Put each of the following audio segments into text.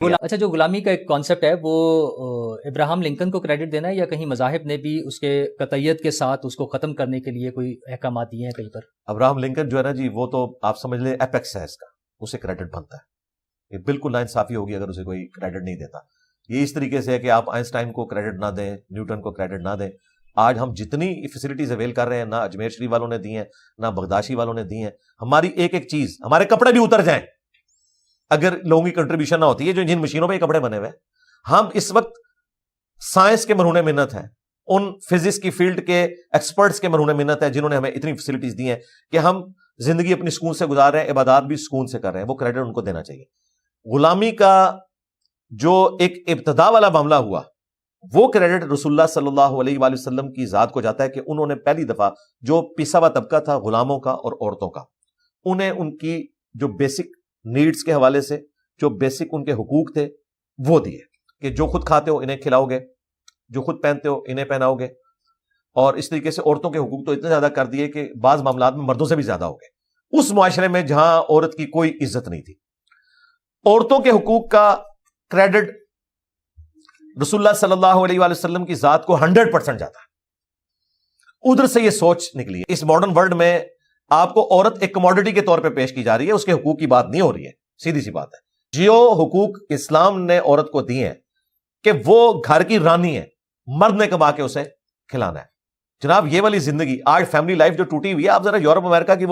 اچھا، جو غلامی کا ایک کانسیپٹ ہے وہ ابراہم لنکن کو کریڈٹ دینا ہے یا کہیں مذاہب نے بھی اس کے قطعیت کے ساتھ اس کو ختم کرنے کے لیے کوئی احکامات دیے ہیں کہیں پر؟ ابراہم لنکن جو ہے نا جی، وہ تو آپ سمجھ لیں ایپیکس ہے اس کا، اسے کریڈٹ بنتا ہے. یہ بالکل ناانصافی ہوگی اگر اسے کوئی کریڈٹ نہیں دیتا. یہ اس طریقے سے ہے کہ آپ آئنسٹائن کو کریڈٹ نہ دیں، نیوٹن کو کریڈٹ نہ دیں. آج ہم جتنی فیسلٹیز اویل کر رہے ہیں، نہ اجمیر شریف والوں نے دی ہیں، نہ بغداشی والوں نے دی ہیں. ہماری ایک ایک چیز، ہمارے کپڑے بھی اتر جائیں اگر لوگوں کی کنٹریبیوشن نہ ہوتی ہے. جو جن مشینوں پہ یہ کپڑے بنے ہوئے، ہم اس وقت سائنس کے مرہون منت ہیں، ان فزکس کی فیلڈ کے ایکسپرٹس کے مرہون منت ہے جنہوں نے ہمیں اتنی فیسلٹیز دی ہیں کہ ہم زندگی اپنی سکون سے گزار رہے ہیں، عبادات بھی سکون سے کر رہے ہیں. وہ کریڈٹ ان کو دینا چاہیے. غلامی کا جو ایک ابتدا والا معاملہ ہوا، وہ کریڈٹ رسول اللہ صلی اللہ علیہ وآلہ وسلم کی ذات کو جاتا ہے کہ انہوں نے پہلی دفعہ جو پسا ہوا طبقہ تھا غلاموں کا اور عورتوں کا، انہیں ان کی جو بیسک نیڈز کے حوالے سے جو بیسک ان کے حقوق تھے وہ دیے، کہ جو خود کھاتے ہو انہیں کھلاؤ گے، جو خود پہنتے ہو انہیں پہناؤ گے. اور اس طریقے سے عورتوں کے حقوق تو اتنے زیادہ کر دیے کہ بعض معاملات میں مردوں سے بھی زیادہ ہو گئے اس معاشرے میں جہاں عورت کی کوئی عزت نہیں تھی. عورتوں کے حقوق کا کریڈٹ رسول اللہ صلی اللہ علیہ وآلہ وسلم کی ذات کو 100% جاتا ہے. ادھر سے یہ سوچ نکلی ہے. اس ماڈرن ورلڈ میں آپ کو عورت ایک کموڈٹی کے طور پہ پیش کی جا رہی ہے، اس کے حقوق کی بات نہیں ہو رہی ہے. سیدھی سی بات ہے. جو حقوق اسلام نے عورت کو دیے ہیں کہ وہ گھر کی رانی ہے، مرد نے کما کے اسے کھلانا ہے. جناب یہ والی زندگی آج فیملی لائف جو ٹوٹی ہوئی ہے، آپ ذرا یورپ امریکہ کی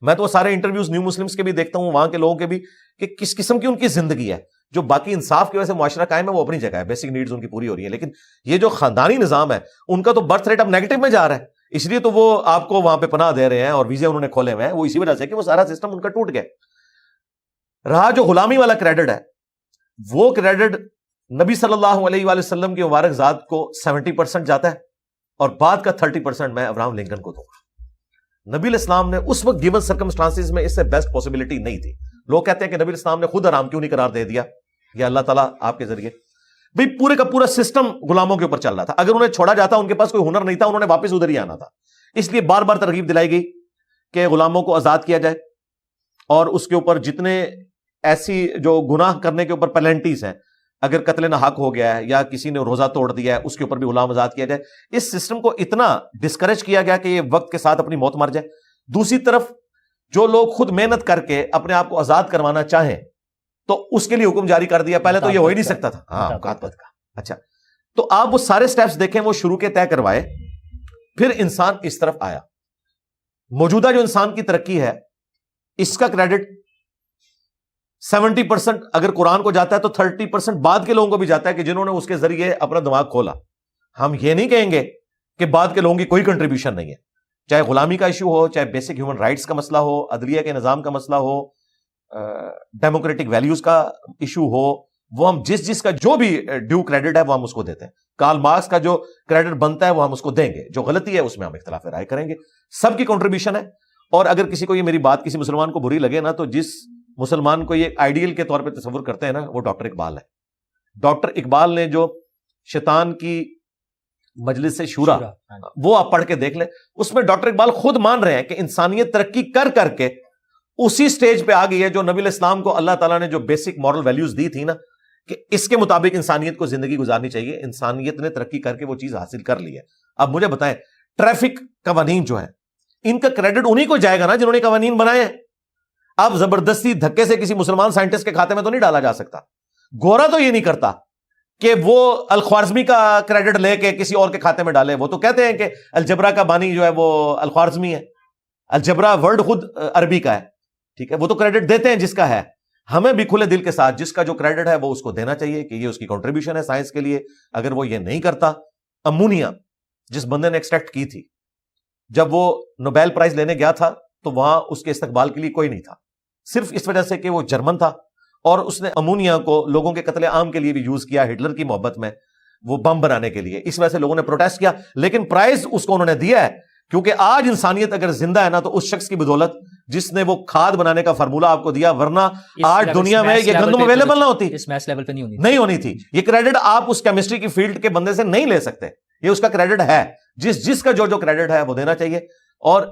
میں تو سارے انٹرویوز نیو مسلمز کے بھی دیکھتا ہوں، وہاں کے لوگوں کے بھی، کہ کس قسم کی ان کی زندگی ہے. جو باقی انصاف کی وجہ سے معاشرہ قائم ہے وہ اپنی جگہ ہے، بیسک نیڈز ان کی پوری ہو رہی ہے. لیکن یہ جو خاندانی نظام ہے ان کا تو برتھ ریٹ اب نیگیٹو میں جا رہا ہے. اس لیے تو وہ آپ کو وہاں پہ پناہ دے رہے ہیں اور ویزے انہوں نے کھولے ہوئے ہیں، وہ اسی وجہ سے کہ وہ سارا سسٹم ان کا ٹوٹ گیا. رہا جو غلامی والا کریڈٹ ہے، وہ کریڈٹ نبی صلی اللہ علیہ وآلہ وسلم کی مبارک ذات کو 70% جاتا ہے اور بعد کا 30% میں ابراہم لنکن کو دوں گا. نبی الاسلام نے اس وقت گیون سرکمسٹانسز میں اس سے بیسٹ پاسبلٹی نہیں تھی. لوگ کہتے ہیں کہ نبی الاسلام نے خود حرام کیوں نہیں قرار دے دیا، یا اللہ تعالیٰ آپ کے ذریعے. بھئی پورے کا پورا سسٹم غلاموں کے اوپر چل رہا تھا. اگر انہیں چھوڑا جاتا، ان کے پاس کوئی ہنر نہیں تھا، انہوں نے واپس ادھر ہی آنا تھا. اس لیے بار بار ترغیب دلائی گئی کہ غلاموں کو آزاد کیا جائے، اور اس کے اوپر جتنے ایسی جو گناہ کرنے کے اوپر پینلٹیز ہیں، اگر قتل نہ حق ہو گیا ہے یا کسی نے روزہ توڑ دیا ہے، اس کے اوپر بھی غلام آزاد کیا جائے. اس سسٹم کو اتنا ڈسکریج کیا گیا کہ یہ وقت کے ساتھ اپنی موت مر جائے. دوسری طرف جو لوگ خود محنت کر کے اپنے آپ کو آزاد کروانا چاہیں تو اس کے لیے حکم جاری کر دیا. پہلے تو یہ ہو ہی نہیں سکتا تھا. ہاں، مکاتبت کا. اچھا، تو آپ وہ سارے سٹیپس دیکھیں، وہ شروع کے طے کروائے، پھر انسان اس طرف آیا. موجودہ جو انسان کی ترقی ہے، اس کا کریڈٹ 70% اگر قرآن کو جاتا ہے تو 30% بعد کے لوگوں کو بھی جاتا ہے کہ جنہوں نے اس کے ذریعے اپنا دماغ کھولا. ہم یہ نہیں کہیں گے کہ بعد کے لوگوں کی کوئی کنٹریبیوشن نہیں ہے، چاہے غلامی کا ایشو ہو، چاہے بیسک ہیومن رائٹس کا مسئلہ ہو، عدلیہ کے نظام کا مسئلہ ہو، ڈیموکریٹک ویلیوز کا ایشو ہو، وہ ہم جس کا جو بھی ڈیو کریڈٹ ہے وہ ہم اس کو دیتے ہیں. کارل مارکس کا جو کریڈٹ بنتا ہے وہ ہم اس کو دیں گے. جو غلطی ہے اس میں ہم اختلاف رائے کریں گے. سب کی کنٹریبیوشن ہے. اور اگر کسی کو یہ میری بات کسی مسلمان کو بری لگے نا، تو جس مسلمان کو یہ آئیڈیل کے طور پہ تصور کرتے ہیں نا، وہ ڈاکٹر اقبال ہے. ڈاکٹر اقبال نے جو شیطان کی مجلس شورا، وہ آپ پڑھ کے دیکھ لیں. اس میں ڈاکٹر اقبال خود مان رہے ہیں کہ انسانیت ترقی کر کر کے اسی سٹیج پہ آ گئی ہے جو نبی الاسلام کو اللہ تعالیٰ نے جو بیسک مورل ویلیوز دی تھی نا، کہ اس کے مطابق انسانیت کو زندگی گزارنی چاہیے. انسانیت نے ترقی کر کے وہ چیز حاصل کر لی ہے. اب مجھے بتائیں، ٹریفک قوانین جو ہے، ان کا کریڈٹ انہی کو جائے گا نا جنہوں نے قوانین بنائے ہیں. اب زبردستی دھکے سے کسی مسلمان سائنٹسٹ کے کھاتے میں تو نہیں ڈالا جا سکتا. گورا تو یہ نہیں کرتا کہ وہ الخوارزمی کا کریڈٹ لے کے کسی اور کے کھاتے میں ڈالے. وہ تو کہتے ہیں کہ الجبرا کا بانی جو ہے وہ الخوارزمی ہے. الجبرا ورڈ خود عربی کا ہے، ٹھیک ہے. وہ تو کریڈٹ دیتے ہیں جس کا ہے. ہمیں بھی کھلے دل کے ساتھ جس کا جو کریڈٹ ہے وہ اس کو دینا چاہیے کہ یہ اس کی کنٹریبیوشن ہے سائنس کے لیے. اگر وہ یہ نہیں کرتا، امونیا جس بندے نے ایکسٹریکٹ کی تھی، جب وہ نوبیل پرائز لینے گیا تھا تو وہاں اس کے استقبال کے لیے کوئی نہیں تھا، صرف اس وجہ سے کہ وہ جرمن تھا اور اس نے امونیا کو لوگوں کے قتل عام کے لیے بھی یوز کیا، ہٹلر کی محبت میں، وہ بم بنانے کے لیے. اس وجہ سے لوگوں نے پروٹیسٹ کیا، لیکن پرائز اس کو انہوں نے دیا ہے کیونکہ آج انسانیت اگر زندہ ہے نا تو اس شخص کی بدولت جس نے وہ کھاد بنانے کا فارمولہ آپ کو دیا، ورنہ آج دنیا میں یہ گندم اویلیبل نہ ہوتی، اس میس لیول پہ نہیں ہونی تھی. یہ کریڈٹ آپ اس کیمسٹری کی فیلڈ کے بندے سے نہیں لے سکتے. یہ اس کا کریڈٹ ہے. جس کا جو کریڈٹ ہے وہ دینا چاہیے. اور